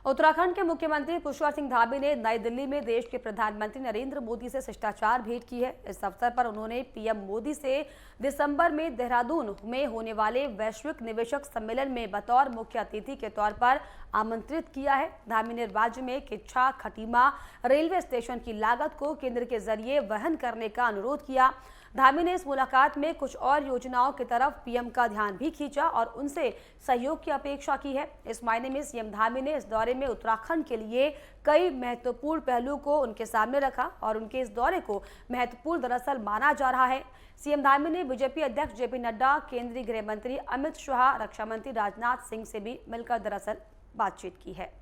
उत्तराखंड के मुख्यमंत्री पुष्कर सिंह धामी ने नई दिल्ली में देश के प्रधानमंत्री नरेंद्र मोदी से शिष्टाचार भेंट की है। इस अवसर पर उन्होंने पीएम मोदी से दिसंबर में देहरादून में होने वाले वैश्विक निवेशक सम्मेलन में बतौर मुख्य अतिथि के तौर पर आमंत्रित किया है। धामी ने राज्य में किच्छा खटीमा रेलवे स्टेशन की लागत को केंद्र के जरिए वहन करने का अनुरोध किया। धामी ने इस मुलाकात में कुछ और योजनाओं की तरफ पीएम का ध्यान भी खींचा और उनसे सहयोग की अपेक्षा की है। इस मायने में सीएम धामी ने इस दौरे में उत्तराखंड के लिए कई महत्वपूर्ण पहलुओं को उनके सामने रखा और उनके इस दौरे को महत्वपूर्ण दरअसल माना जा रहा है। सीएम धामी ने बीजेपी अध्यक्ष जेपी नड्डा, केंद्रीय गृह मंत्री अमित शाह, रक्षा मंत्री राजनाथ सिंह से भी मिलकर दरअसल बातचीत की है।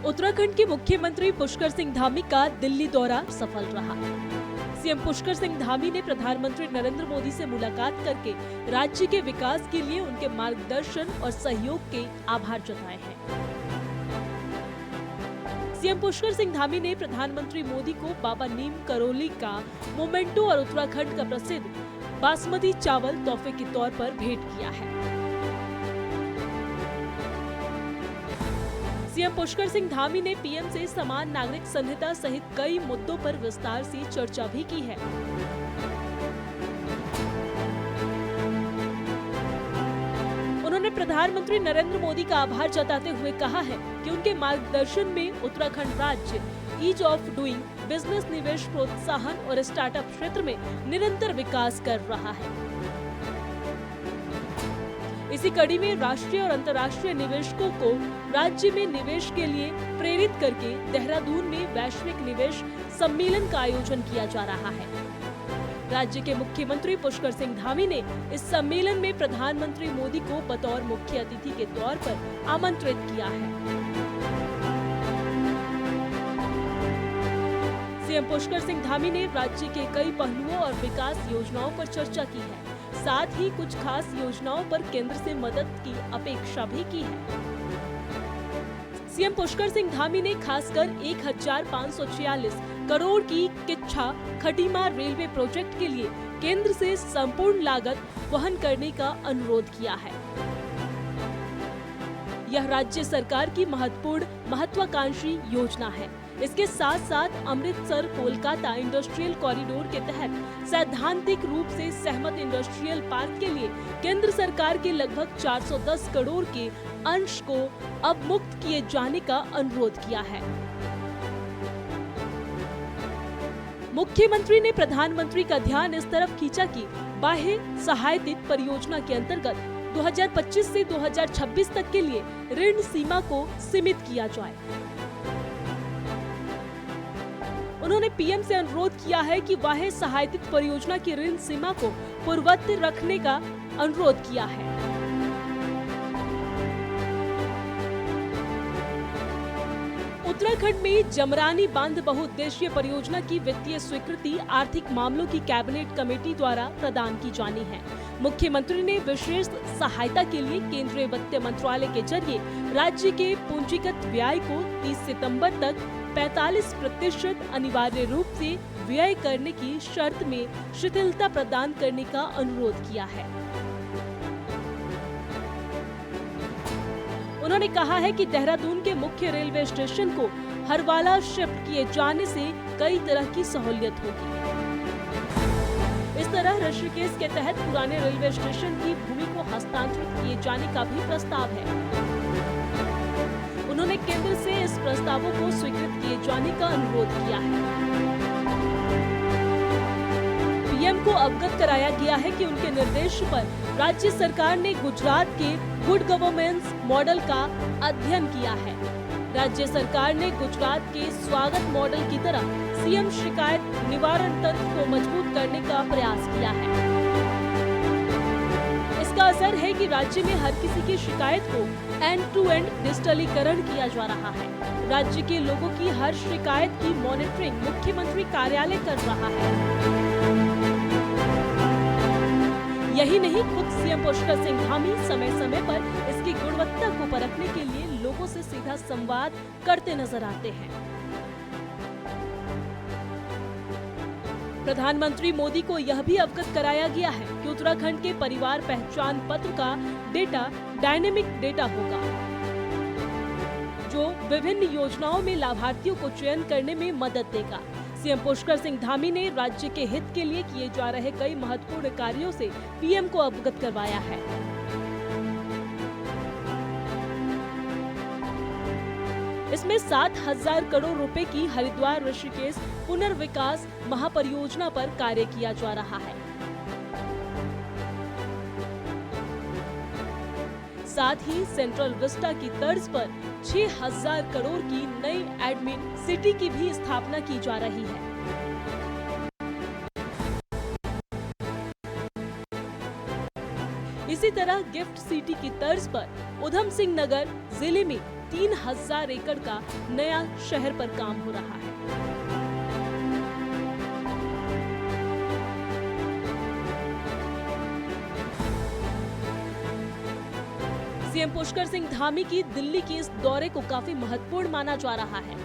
उत्तराखंड के मुख्यमंत्री पुष्कर सिंह धामी का दिल्ली दौरा सफल रहा। सीएम पुष्कर सिंह धामी ने प्रधानमंत्री नरेंद्र मोदी से मुलाकात करके राज्य के विकास के लिए उनके मार्गदर्शन और सहयोग के आभार जताए हैं। सीएम पुष्कर सिंह धामी ने प्रधानमंत्री मोदी को बाबा नीम करौली का मोमेंटो और उत्तराखंड का प्रसिद्ध बासमती चावल तोहफे के तौर पर भेंट किया है। सीएम पुष्कर सिंह धामी ने पीएम से समान नागरिक संहिता सहित कई मुद्दों पर विस्तार से चर्चा भी की है। उन्होंने प्रधानमंत्री नरेंद्र मोदी का आभार जताते हुए कहा है कि उनके मार्गदर्शन में उत्तराखंड राज्य ईज ऑफ डूइंग बिजनेस, निवेश प्रोत्साहन और स्टार्टअप क्षेत्र में निरंतर विकास कर रहा है। इसी कड़ी में राष्ट्रीय और अंतर्राष्ट्रीय निवेशकों को राज्य में निवेश के लिए प्रेरित करके देहरादून में वैश्विक निवेश सम्मेलन का आयोजन किया जा रहा है। राज्य के मुख्यमंत्री पुष्कर सिंह धामी ने इस सम्मेलन में प्रधानमंत्री मोदी को बतौर मुख्य अतिथि के तौर पर आमंत्रित किया है। सीएम पुष्कर सिंह धामी ने राज्य के कई पहलुओं और विकास योजनाओं पर चर्चा की है। साथ ही कुछ खास योजनाओं पर केंद्र से मदद की अपेक्षा भी की है। सीएम पुष्कर सिंह धामी ने खासकर 1546 करोड़ की किच्छा खटीमा रेलवे प्रोजेक्ट के लिए केंद्र से संपूर्ण लागत वहन करने का अनुरोध किया है। यह राज्य सरकार की महत्वाकांक्षी योजना है। इसके साथ साथ अमृतसर कोलकाता इंडस्ट्रियल कॉरिडोर के तहत सैद्धांतिक रूप से सहमत इंडस्ट्रियल पार्क के लिए केंद्र सरकार के लगभग 410 करोड़ के अंश को अब मुक्त किए जाने का अनुरोध किया है। मुख्यमंत्री ने प्रधानमंत्री का ध्यान इस तरफ खींचा कि बाह्य सहायतित परियोजना के अंतर्गत 2025 से 2026 तक के लिए ऋण सीमा को सीमित किया जाए। उन्होंने पीएम से अनुरोध किया है कि बाह्य सहायतित परियोजना की ऋण सीमा को पूर्ववत रखने का अनुरोध किया है। उत्तराखंड में जमरानी बांध बहुउद्देशीय परियोजना की वित्तीय स्वीकृति आर्थिक मामलों की कैबिनेट कमेटी द्वारा प्रदान की जानी है। मुख्यमंत्री ने विशेष सहायता के लिए केंद्रीय वित्त मंत्रालय के जरिए राज्य के पूंजीगत व्यय को 30 सितंबर तक 45% अनिवार्य रूप से व्यय करने की शर्त में शिथिलता प्रदान करने का अनुरोध किया है। उन्होंने कहा है कि देहरादून के मुख्य रेलवे स्टेशन को हरवाला शिफ्ट किए जाने से कई तरह की सहूलियत होगी। इस तरह ऋषिकेश के तहत पुराने रेलवे स्टेशन की भूमि को हस्तांतरित किए जाने का भी प्रस्ताव है। उन्होंने केंद्र से इस प्रस्तावों को स्वीकृत किए जाने का अनुरोध किया है। पीएम को अवगत कराया गया है कि उनके निर्देश पर राज्य सरकार ने गुजरात के गुड गवर्नेंस मॉडल का अध्ययन किया है। राज्य सरकार ने गुजरात के स्वागत मॉडल की तरह सीएम शिकायत निवारण तंत्र को मजबूत करने का प्रयास किया है। इसका असर है कि राज्य में हर किसी की शिकायत को एंड टू एंड डिजिटलीकरण किया जा रहा है। राज्य के लोगों की हर शिकायत की मॉनिटरिंग मुख्यमंत्री कार्यालय कर रहा है। यही नहीं, खुद सीएम पुष्कर सिंह धामी समय समय पर इसकी गुणवत्ता को परखने के लिए लोगों से सीधा संवाद करते नजर आते हैं। प्रधानमंत्री मोदी को यह भी अवगत कराया गया है कि उत्तराखंड के परिवार पहचान पत्र का डेटा डायनेमिक डेटा होगा, जो विभिन्न योजनाओं में लाभार्थियों को चयन करने में मदद देगा। सीएम पुष्कर सिंह धामी ने राज्य के हित के लिए किए जा रहे कई महत्वपूर्ण कार्यों से पीएम को अवगत करवाया है। इसमें 7,000 करोड़ रुपए की हरिद्वार ऋषिकेश पुनर्विकास महापरियोजना पर कार्य किया जा रहा है। साथ ही सेंट्रल विस्टा की तर्ज पर 6,000 करोड़ की नई एडमिन सिटी की भी स्थापना की जा रही है। इसी तरह गिफ्ट सिटी की तर्ज पर उधम सिंह नगर जिले में 3,000 एकड़ का नया शहर पर काम हो रहा है। सीएम पुष्कर सिंह धामी की दिल्ली के इस दौरे को काफी महत्वपूर्ण माना जा रहा है।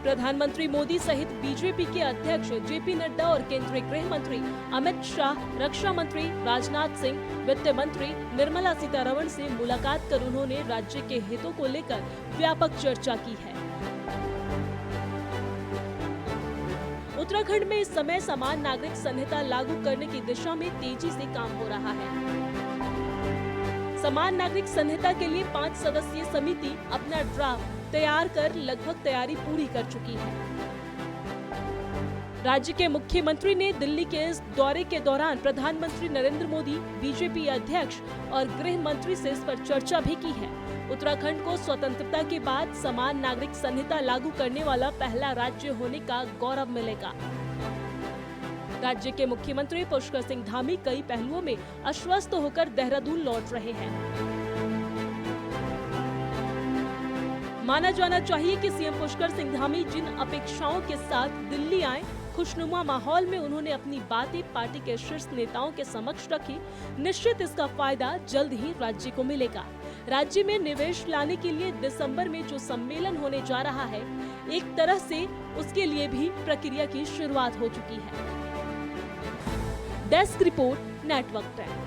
प्रधानमंत्री मोदी सहित बीजेपी के अध्यक्ष जेपी नड्डा और केंद्रीय गृह मंत्री अमित शाह, रक्षा मंत्री राजनाथ सिंह, वित्त मंत्री निर्मला सीतारमण से मुलाकात कर उन्होंने राज्य के हितों को लेकर व्यापक चर्चा की है। उत्तराखंड में इस समय समान नागरिक संहिता लागू करने की दिशा में तेजी से काम हो रहा है। समान नागरिक संहिता के लिए 5 सदस्यीय समिति अपना ड्राफ्ट तैयार कर लगभग तैयारी पूरी कर चुकी है। राज्य के मुख्यमंत्री ने दिल्ली के इस दौरे के दौरान प्रधानमंत्री नरेंद्र मोदी, बीजेपी अध्यक्ष और गृह मंत्री से इस पर चर्चा भी की है। उत्तराखंड को स्वतंत्रता के बाद समान नागरिक संहिता लागू करने वाला पहला राज्य होने का गौरव मिलेगा। राज्य के मुख्यमंत्री पुष्कर सिंह धामी कई पहलुओं में आश्वस्त होकर देहरादून लौट रहे हैं। माना जाना चाहिए कि सीएम पुष्कर सिंह धामी जिन अपेक्षाओं के साथ दिल्ली आए, खुशनुमा माहौल में उन्होंने अपनी बातें पार्टी के शीर्ष नेताओं के समक्ष रखी। निश्चित इसका फायदा जल्द ही राज्य को मिलेगा। राज्य में निवेश लाने के लिए दिसंबर में जो सम्मेलन होने जा रहा है, एक तरह से उसके लिए भी प्रक्रिया की शुरुआत हो चुकी है। Desk report, network 10।